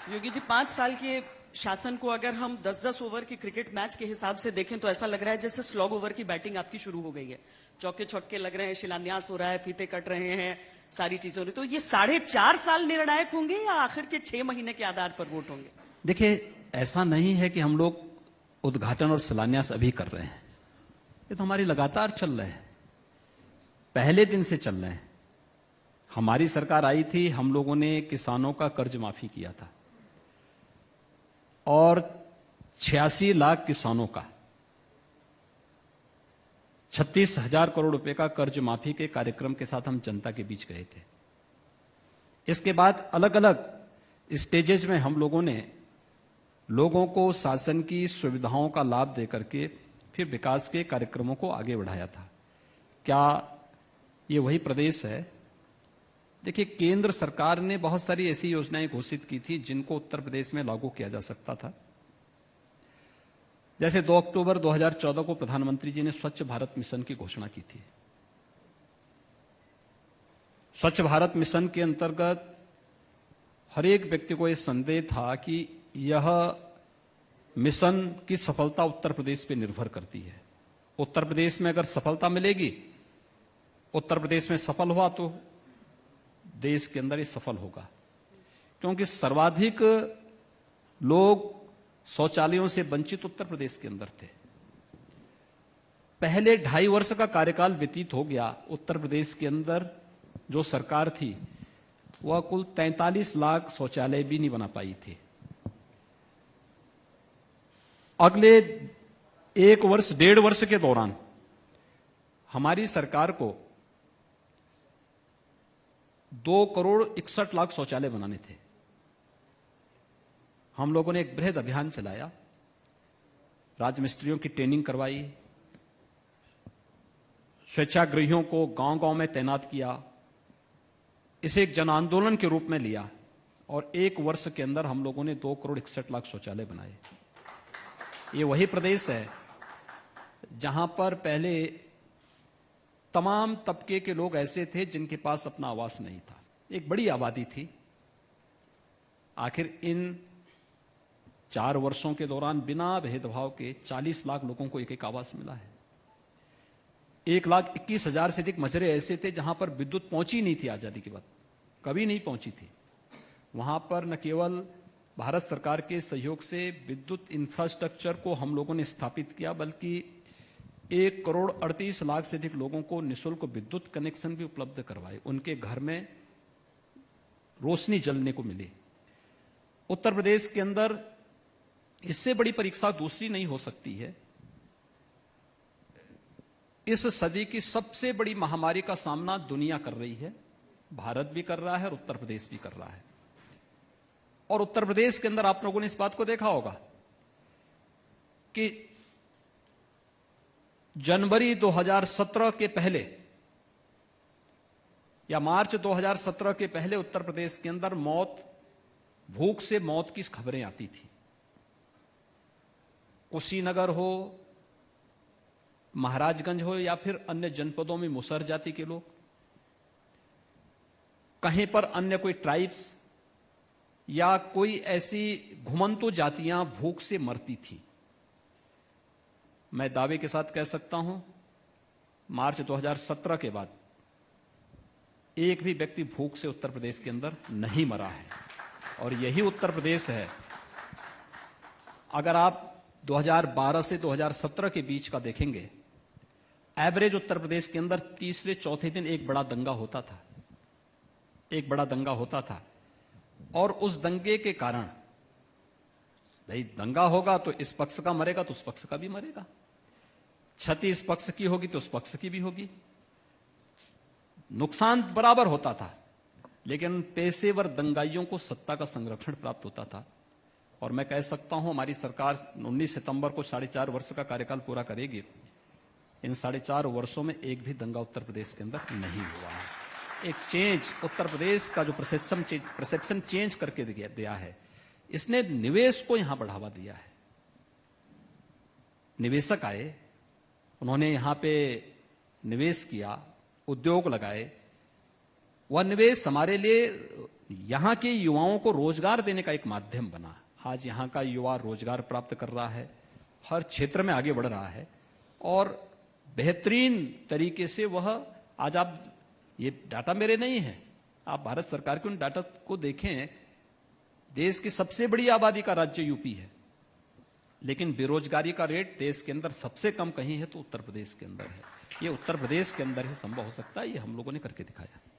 योगी जी, 5 साल के शासन को अगर हम 10-10 ओवर के क्रिकेट मैच के हिसाब से देखें तो ऐसा लग रहा है जैसे स्लॉग ओवर की बैटिंग आपकी शुरू हो गई है। चौके छक्के लग रहे हैं, शिलान्यास हो रहा है, फीते कट रहे हैं, सारी चीजों ने। तो ये 4.5 साल निर्णायक होंगे या आखिर के 6 महीने के आधार पर वोट होंगे? देखिए, ऐसा नहीं है कि हम लोग उद्घाटन और शिलान्यास अभी कर रहे हैं। ये तो हमारी लगातार चल रहे हैं, पहले दिन से चल रहे हैं। हमारी सरकार आई थी, हम लोगों ने किसानों का कर्ज माफी किया था और 86 लाख किसानों का 36,000 करोड़ रुपए का कर्ज माफी के कार्यक्रम के साथ हम जनता के बीच गए थे। इसके बाद अलग अलग स्टेजेस में हम लोगों ने लोगों को शासन की सुविधाओं का लाभ देकर के फिर विकास के कार्यक्रमों को आगे बढ़ाया था। क्या ये वही प्रदेश है? देखिए, केंद्र सरकार ने बहुत सारी ऐसी योजनाएं घोषित की थी जिनको उत्तर प्रदेश में लागू किया जा सकता था। जैसे 2 अक्टूबर 2014 को प्रधानमंत्री जी ने स्वच्छ भारत मिशन की घोषणा की थी। स्वच्छ भारत मिशन के अंतर्गत हर एक व्यक्ति को यह संदेह था कि यह मिशन की सफलता उत्तर प्रदेश पर निर्भर करती है। उत्तर प्रदेश में अगर सफलता मिलेगी, उत्तर प्रदेश में सफल हुआ तो देश के अंदर ये सफल होगा, क्योंकि सर्वाधिक लोग शौचालयों से वंचित उत्तर प्रदेश के अंदर थे। पहले 2.5 वर्ष का कार्यकाल व्यतीत हो गया, उत्तर प्रदेश के अंदर जो सरकार थी वह कुल 43 लाख शौचालय भी नहीं बना पाई थी। अगले 1 वर्ष 1.5 वर्ष के दौरान हमारी सरकार को 2 करोड़ 61 लाख शौचालय बनाने थे। हम लोगों ने एक बृहद अभियान चलाया, राजमिस्त्रियों की ट्रेनिंग करवाई, स्वेच्छाग्रहियों को गांव-गांव में तैनात किया, इसे एक जन आंदोलन के रूप में लिया और 1 वर्ष के अंदर हम लोगों ने 2 करोड़ 61 लाख शौचालय बनाए। ये वही प्रदेश है जहां पर पहले तमाम तबके के लोग ऐसे थे जिनके पास अपना आवास नहीं था। एक बड़ी आबादी थी। आखिर इन 4 वर्षों के दौरान बिना भेदभाव के 40 लाख लोगों को एक आवास मिला है। 1,21,000 से अधिक मजरे ऐसे थे जहां पर विद्युत पहुंची नहीं थी। आजादी के बाद कभी नहीं पहुंची थी। वहां पर न केवल भारत सरकार के सहयोग से विद्युत इंफ्रास्ट्रक्चर को हम लोगों ने स्थापित किया, बल्कि 1 करोड़ 38 लाख से अधिक लोगों को निःशुल्क विद्युत कनेक्शन भी उपलब्ध करवाए। उनके घर में रोशनी जलने को मिली। उत्तर प्रदेश के अंदर इससे बड़ी परीक्षा दूसरी नहीं हो सकती है। इस सदी की सबसे बड़ी महामारी का सामना दुनिया कर रही है, भारत भी कर रहा है और उत्तर प्रदेश भी कर रहा है। और उत्तर प्रदेश के अंदर आप लोगों ने इस बात को देखा होगा कि जनवरी 2017 के पहले या मार्च 2017 के पहले उत्तर प्रदेश के अंदर भूख से मौत की खबरें आती थी। कुशीनगर हो, महाराजगंज हो या फिर अन्य जनपदों में मुसहर जाति के लोग, कहीं पर अन्य कोई ट्राइब्स या कोई ऐसी घुमंतु जातियां भूख से मरती थी। मैं दावे के साथ कह सकता हूं, मार्च 2017 के बाद एक भी व्यक्ति भूख से उत्तर प्रदेश के अंदर नहीं मरा है। और यही उत्तर प्रदेश है। अगर आप 2012 से 2017 के बीच का देखेंगे, एवरेज उत्तर प्रदेश के अंदर तीसरे चौथे दिन एक बड़ा दंगा होता था, एक बड़ा दंगा होता था। और उस दंगे के कारण, भाई दंगा होगा तो इस पक्ष का मरेगा तो उस पक्ष का भी मरेगा, क्षति इस पक्ष की होगी तो उस पक्ष की भी होगी, नुकसान बराबर होता था। लेकिन पेशेवर दंगाइयों को सत्ता का संरक्षण प्राप्त होता था। और मैं कह सकता हूं, हमारी सरकार 19 सितंबर को 4.5 वर्ष का कार्यकाल पूरा करेगी। इन 4.5 वर्षों में एक भी दंगा उत्तर प्रदेश के अंदर नहीं हुआ है। एक चेंज, उत्तर प्रदेश का जो परसेप्शन चेंज करके दिया है, इसने निवेश को यहां बढ़ावा दिया है। निवेशक आए, उन्होंने यहां पे निवेश किया, उद्योग लगाए। वह निवेश हमारे लिए यहां के युवाओं को रोजगार देने का एक माध्यम बना। आज यहां का युवा रोजगार प्राप्त कर रहा है, हर क्षेत्र में आगे बढ़ रहा है और बेहतरीन तरीके से वह, आज आप, ये डाटा मेरे नहीं है, आप भारत सरकार के उन डाटा को देखें, देश की सबसे बड़ी आबादी का राज्य यूपी है, लेकिन बेरोजगारी का रेट देश के अंदर सबसे कम कहीं है तो उत्तर प्रदेश के अंदर है। ये उत्तर प्रदेश के अंदर ही संभव हो सकता है, ये हम लोगों ने करके दिखाया।